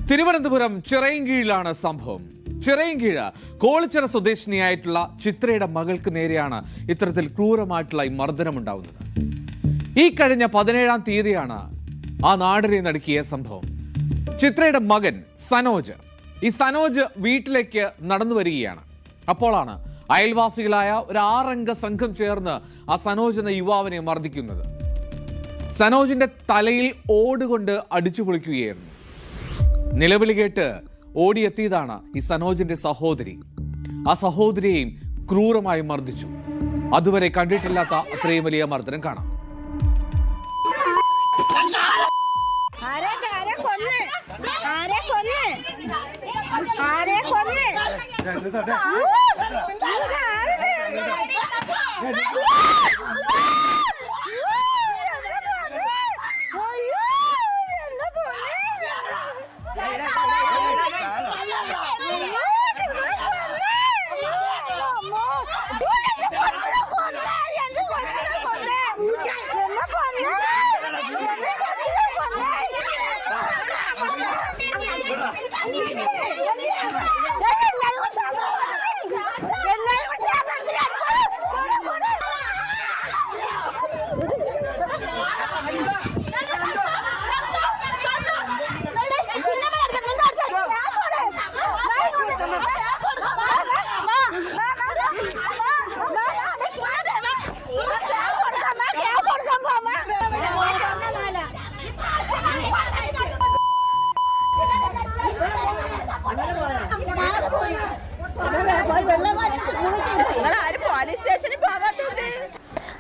തിരുവനന്തപുരം ചിറയൻകീഴിലാണ് സംഭവം. ചിറയൻകീഴ് കോളിച്ചിറ സ്വദേശിനിയായിട്ടുള്ള ചിത്രയുടെ മകൾക്ക് നേരെയാണ് ഇത്തരത്തിൽ ക്രൂരമായിട്ടുള്ള ഈ മർദ്ദനമുണ്ടാവുന്നത്. ഈ കഴിഞ്ഞ 17-ാം തീയതിയാണ് ആ നാടിനെ നടുക്കിയ സംഭവം. ചിത്രയുടെ മകൻ സനോജ്, ഈ സനോജ് വീട്ടിലേക്ക് നടന്നു വരികയാണ്. അപ്പോഴാണ് അയൽവാസികളായ ഒരു 6-അംഗ സംഘം ചേർന്ന് ആ സനോജ് എന്ന യുവാവിനെ മർദ്ദിക്കുന്നത്. സനോജിന്റെ തലയിൽ ഓടുകൊണ്ട് അടിച്ചു പൊളിക്കുകയായിരുന്നു. നിലവിളി കേട്ട് ഓടിയെത്തിയതാണ് ഈ സനോജിന്റെ സഹോദരി. ആ സഹോദരിയെയും ക്രൂരമായി മർദ്ദിച്ചു. അതുവരെ കണ്ടിട്ടില്ലാത്ത അത്രയും വലിയ മർദ്ദനം കാണാം.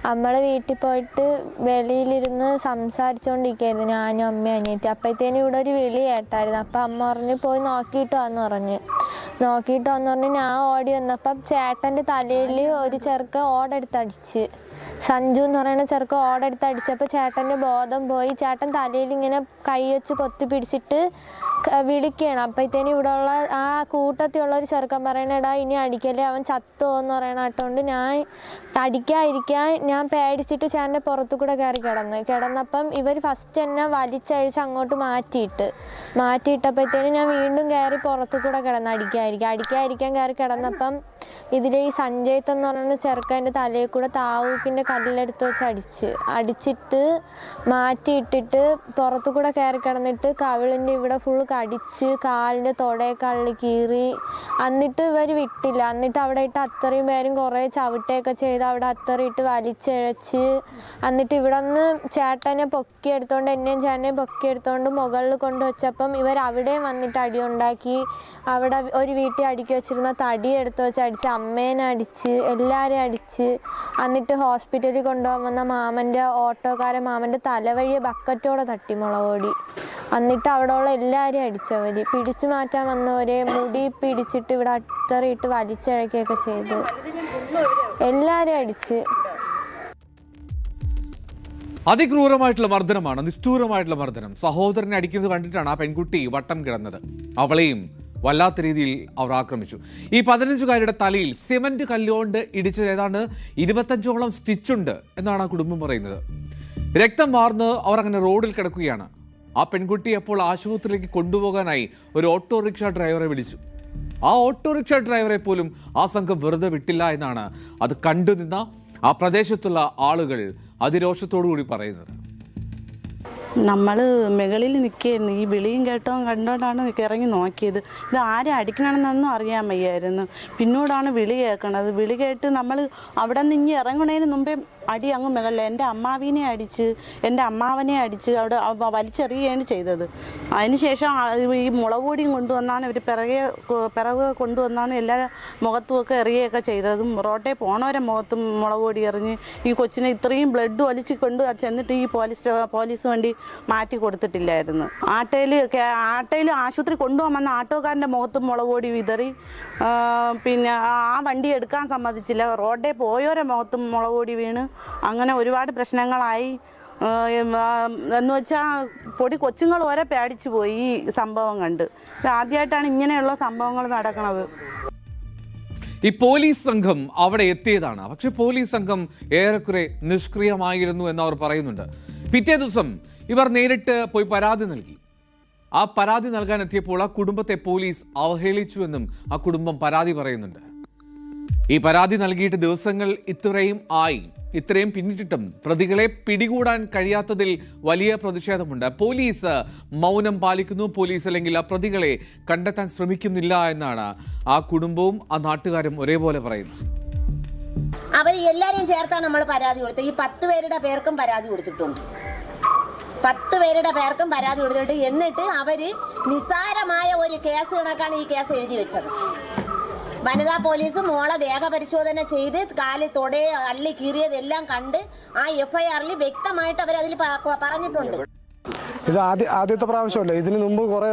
നമ്മളെ വീട്ടിൽ പോയിട്ട് വെളിയിലിരുന്ന് സംസാരിച്ചുകൊണ്ടിരിക്കുകയായിരുന്നു ഞാനും അമ്മയും അനിയത്തി. അപ്പോഴത്തേനും ഇവിടെ ഒരു വിളി കേട്ടായിരുന്നു. അപ്പം അമ്മ പറഞ്ഞ് പോയി നോക്കിയിട്ട് വന്ന് പറഞ്ഞ് ഞാൻ ഓടി വന്നപ്പം ചേട്ടൻ്റെ തലയിൽ ഒരു ചെറുക്ക ഓടെടുത്തടിച്ച്. സഞ്ജു എന്ന് പറയുന്ന ചെറുക്ക ഓടെടുത്തടിച്ചപ്പോൾ ചേട്ടൻ്റെ ബോധം പോയി. ചേട്ടൻ തലയിൽ ഇങ്ങനെ കൈ വെച്ച് പൊത്തി പിടിച്ചിട്ട് വിളിക്കുകയാണ്. അപ്പോഴത്തേനും ഇവിടെ ഉള്ള ആ കൂട്ടത്തിലുള്ള ഒരു ചെറുക്കൻ പറയണടാ ഇനി അടിക്കല്ലേ, അവൻ ചത്തോ എന്ന് പറയണ കേട്ടോണ്ട് ഞാൻ അടിക്കാതിരിക്കാൻ ഞാൻ പേടിച്ചിട്ട് ചേട്ടൻ്റെ പുറത്തു കൂടെ കിടന്നപ്പം ഇവർ ഫസ്റ്റ് എന്നെ വലിച്ചഴിച്ച് അങ്ങോട്ട് മാറ്റിയിട്ടപ്പോഴത്തേനും ഞാൻ വീണ്ടും കയറി പുറത്തു കൂടെ അടിക്കാതിരിക്കാൻ കയറി കിടന്നപ്പം ഇതിൽ ഈ സഞ്ജയത്ത് എന്ന് പറയുന്ന ചെറുക്കൻ്റെ തലയിൽ കൂടെ താവൂക്കിൻ്റെ കല്ലെടുത്ത് വെച്ച് അടിച്ചിട്ട് മാറ്റിയിട്ടിട്ട് പുറത്തു കൂടെ കയറി കിടന്നിട്ട് കവിളിൻ്റെ ഇവിടെ ഫുള്ള് കടിച്ച് കാലിൻ്റെ തൊടയൊക്കെ കീറി. എന്നിട്ട് ഇവർ വിട്ടില്ല. എന്നിട്ട് അവിടെ ഇട്ട് അത്രയും പേരും കുറേ ചവിട്ടയൊക്കെ ചെയ്ത് അവിടെ അത്രയിട്ട് വലിച്ചഴച്ച്. എന്നിട്ട് ഇവിടെ നിന്ന് ചേട്ടനെ പൊക്കിയെടുത്തോണ്ട് എന്നെയും ചേട്ടനെയും പൊക്കിയെടുത്തോണ്ട് മുകളിൽ കൊണ്ടുവച്ചപ്പം ഇവർ അവിടെയും വന്നിട്ട് അടിയുണ്ടാക്കി. അവിടെ ഒരു വീട്ടിൽ അടുക്കി വെച്ചിരുന്ന തടി എടുത്ത് വെച്ച് അടിച്ച്, അമ്മേനെ അടിച്ച്, എല്ലാവരെയും അടിച്ച്. എന്നിട്ട് ഹോസ്പിറ്റലിൽ കൊണ്ടുപോകാൻ വന്ന മാമൻ്റെ തലവഴിയെ ബക്കറ്റോടെ തട്ടി മുളകോടി. എന്നിട്ട് അവിടെയുള്ള എല്ലാവരെയും അടിച്ചവർ, പിടിച്ചു മാറ്റാൻ വന്നവരെ മുടി പിടിച്ചിട്ട് ഇവിടെ അത്തറിയിട്ട് വലിച്ചിഴക്കുകയൊക്കെ ചെയ്ത് എല്ലാവരെയും അടിച്ച്. അതിക്രൂരമായിട്ടുള്ള മർദ്ദനമാണ്, നിഷ്ഠൂരമായിട്ടുള്ള മർദ്ദനം. സഹോദരനെ അടിക്കുന്നത് കണ്ടിട്ടാണ് ആ പെൺകുട്ടി വട്ടം കിടന്നത്. അവളെയും വല്ലാത്ത രീതിയിൽ അവർ ആക്രമിച്ചു. ഈ 15-കാരിയുടെ തലയിൽ സിമന്റ് കല്ലുകൊണ്ട് ഇടിച്ചത് ഏതാണ്ട് 25ഓളം സ്റ്റിച്ചുണ്ട് എന്നാണ് ആ കുടുംബം പറയുന്നത്. രക്തം വാർന്ന് അവർ അങ്ങനെ റോഡിൽ കിടക്കുകയാണ്. ആ പെൺകുട്ടി അപ്പോൾ ആശുപത്രിയിലേക്ക് കൊണ്ടുപോകാനായി ഒരു ഓട്ടോറിക്ഷ ഡ്രൈവറെ വിളിച്ചു. ആ ഓട്ടോറിക്ഷ ഡ്രൈവറെ പോലും ആ സംഘം വെറുതെ വിട്ടില്ല എന്നാണ് അത് കണ്ടുനിന്ന ആ പ്രദേശത്തുള്ള ആളുകൾ അതിരോഷത്തോടു കൂടി പറയുന്നത്. നമ്മൾ മുകളിൽ നിൽക്കുകയായിരുന്നു. ഈ വിളിയും കണ്ടോണ്ടാണ് ഇറങ്ങി നോക്കിയത്. ഇത് ആരും അടിക്കണമെന്നൊന്നും അറിയാൻ വയ്യായിരുന്നു. പിന്നീടാണ് വിളി കേൾക്കണത്. വിളി കേട്ട് നമ്മൾ അവിടെ നിന്ന് ഇറങ്ങണതിന് മുമ്പേ അടി അങ്ങ് മുകളിൽ എൻ്റെ അമ്മാവിനെ അടിച്ച്, എൻ്റെ അമ്മാവനെ അടിച്ച് അവിടെ വലിച്ചെറിയുകയാണ് ചെയ്തത്. അതിനുശേഷം ഈ മുളക് കൊണ്ടുവന്നാണ് ഇവർ പിറകെ കൊണ്ടുവന്നാണ് എല്ലാ മുഖത്തുമൊക്കെ എറിയുകയൊക്കെ ചെയ്തതും. റോട്ടിൽ പോണവരെ മുഖത്തും മുളക് പൊടി എറിഞ്ഞ് ഈ കൊച്ചിനെ ഇത്രയും ബ്ലഡ് ഒലിച്ച് കൊണ്ട് ചെന്നിട്ട് ഈ പോലീസ് വണ്ടി മാറ്റി കൊടുത്തിട്ടില്ലായിരുന്നു. ആട്ടയിൽ ആശുപത്രി കൊണ്ടുപോകാൻ വന്ന ആട്ടോക്കാരൻ്റെ മുഖത്തും മുളക് പൊടി വിതറി. പിന്നെ ആ വണ്ടി എടുക്കാൻ സമ്മതിച്ചില്ല. റോഡിൽ പോയവരെ മുഖത്തും മുളക് പൊടി വീണ് അങ്ങനെ ഒരുപാട് പ്രശ്നങ്ങളായി. എന്ന് വെച്ചാൽ കൊച്ചുങ്ങൾ വരെ പേടിച്ചു പോയി ഈ സംഭവം കണ്ട്. ഇത് ആദ്യമായിട്ടാണ് ഇങ്ങനെയുള്ള സംഭവങ്ങൾ നടക്കുന്നത്. ഈ പോലീസ് സംഘം അവിടെ എത്തിയതാണ്. പക്ഷെ പോലീസ് സംഘം ഏറെക്കുറെ നിഷ്ക്രിയമായിരുന്നു എന്ന് അവർ പറയുന്നുണ്ട്. പിറ്റേ ദിവസം ഇവർ നേരിട്ട് പോയി പരാതി നൽകി. ആ പരാതി നൽകാൻ എത്തിയപ്പോൾ ആ കുടുംബത്തെ പോലീസ് അവഹേളിച്ചുവെന്നും ആ കുടുംബം പരാതി പറയുന്നുണ്ട്. ഈ പരാതി നൽകിയിട്ട് ദിവസങ്ങൾ ഇത്രയും പിന്നിട്ടിട്ടും പ്രതികളെ പിടികൂടാൻ കഴിയാത്തതിൽ വലിയ പ്രതിഷേധമുണ്ട്. പോലീസ് മൗനം പാലിക്കുന്നു, പോലീസ് അല്ലെങ്കിൽ ആ പ്രതികളെ കണ്ടെത്താൻ ശ്രമിക്കുന്നില്ല എന്നാണ് ആ കുടുംബവും ആ നാട്ടുകാരും ഒരേപോലെ പറയുന്നത്. അവർ എല്ലാവരെയും ചേർത്താണ് നമ്മൾ പരാതി കൊടുത്തത്. ഈ 10 പേരുടെ പേർക്കും പരാതി കൊടുത്തിട്ടുണ്ട്. 10 പേരുടെ പേർക്കും പരാതി കൊടുത്തിട്ട് എന്നിട്ട് അവര് നിസ്സാരമായ ഒരു കേസ് കണക്കാണ് ഈ കേസ് എഴുതി വെച്ചത്. വനിതാ പോലീസ് മോളെ ദേഹപരിശോധന ചെയ്ത് കാല് തൊടയെ അള്ളി കീറിയതെല്ലാം കണ്ട് ആ FIR വ്യക്തമായിട്ട് അവരതിൽ പറഞ്ഞിട്ടുണ്ട്. ഇത് ആദ്യത്തെ പ്രാവശ്യമല്ല. ഇതിന് മുമ്പ് കുറേ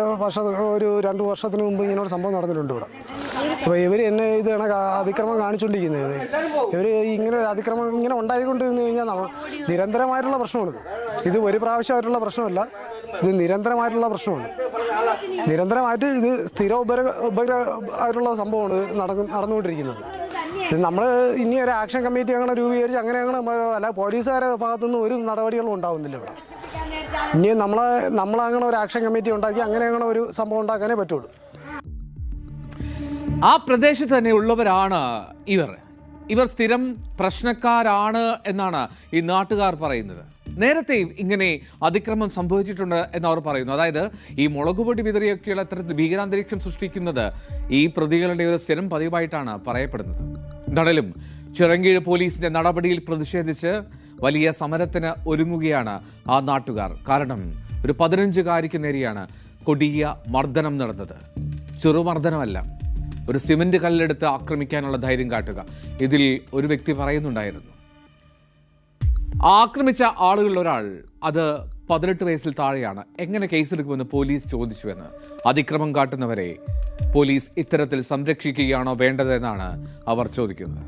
ഒരു 2 വർഷത്തിന് മുമ്പ് ഇങ്ങനെ ഒരു സംഭവം നടന്നിട്ടുണ്ട് ഇവിടെ. അപ്പോൾ ഇവർ എന്നെ ഇത് കണക്ക് അതിക്രമം കാണിച്ചുകൊണ്ടിരിക്കുന്നത്. ഇവർ ഇങ്ങനെ ഒരു അതിക്രമം ഇങ്ങനെ ഉണ്ടായിക്കൊണ്ടിരുന്നു കഴിഞ്ഞാൽ നിരന്തരമായിട്ടുള്ള പ്രശ്നമാണിത്. ഇത് ഒരു പ്രാവശ്യമായിട്ടുള്ള പ്രശ്നമല്ല, ഇത് നിരന്തരമായിട്ടുള്ള പ്രശ്നമാണ്. നിരന്തരമായിട്ട് ഇത് സ്ഥിര ഉപകാരമായിട്ടുള്ള സംഭവമാണ് നടന്നുകൊണ്ടിരിക്കുന്നത്. നമ്മൾ ഇനി ഒരു ആക്ഷൻ കമ്മിറ്റി അങ്ങനെ രൂപീകരിച്ച് അങ്ങനെ അല്ല, പോലീസുകാരുടെ ഭാഗത്തുനിന്ന് ഒരു നടപടികളും ഉണ്ടാവുന്നില്ല ഇവിടെ. ഇനി നമ്മളങ്ങനെ ഒരു ആക്ഷൻ കമ്മിറ്റി ഉണ്ടാക്കി അങ്ങനെ ഒരു സംഭവം ഉണ്ടാക്കാനേ പറ്റുള്ളൂ. ആ പ്രദേശത്ത് തന്നെ ഉള്ളവരാണ് ഇവർ സ്ഥിരം പ്രശ്നക്കാരാണ് എന്നാണ് ഈ നാട്ടുകാർ പറയുന്നത്. നേരത്തെയും ഇങ്ങനെ അതിക്രമം സംഭവിച്ചിട്ടുണ്ട് എന്നവർ പറയുന്നു. അതായത് ഈ മുളകുപൊടി വിതറിയൊക്കെയുള്ള അത്തരത്തിൽ ഭീകരാന്തരീക്ഷം സൃഷ്ടിക്കുന്നത് ഈ പ്രതികളുടെ ഒരു സ്ഥിരം പതിവായിട്ടാണ് പറയപ്പെടുന്നത്. എന്തായാലും ചിറങ്കീഴ് പോലീസിന്റെ നടപടിയിൽ പ്രതിഷേധിച്ച് വലിയ സമരത്തിന് ഒരുങ്ങുകയാണ് ആ നാട്ടുകാർ. കാരണം ഒരു 15-കാരിക്ക് നേരെയാണ് കൊടിയ മർദ്ദനം നടന്നത്. ചെറുമർദ്ദനമല്ല, ഒരു സിമന്റ് കല്ലെടുത്ത് ആക്രമിക്കാനുള്ള ധൈര്യം കാട്ടുക. ഇതിൽ ഒരു വ്യക്തി പറയുന്നുണ്ടായിരുന്നു, ആക്രമിച്ച ആളുകളിൽ ഒരാൾ അത് 18 വയസ്സിൽ താഴെയാണ്, എങ്ങനെ കേസെടുക്കുമെന്ന് പോലീസ് ചോദിച്ചുവെന്ന്. അതിക്രമം കാട്ടുന്നവരെ പോലീസ് ഇത്തരത്തിൽ സംരക്ഷിക്കുകയാണോ വേണ്ടതെന്നാണ് അവർ ചോദിക്കുന്നത്.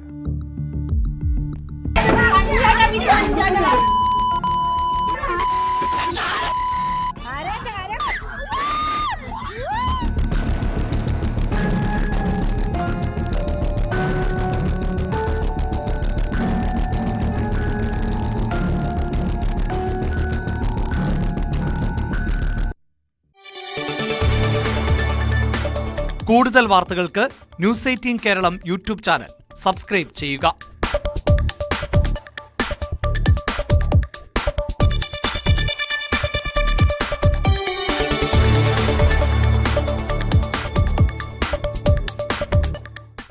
കൂടുതൽ വാർത്തകൾക്ക് News 18 Keralam YouTube channel subscribe ചെയ്യുക.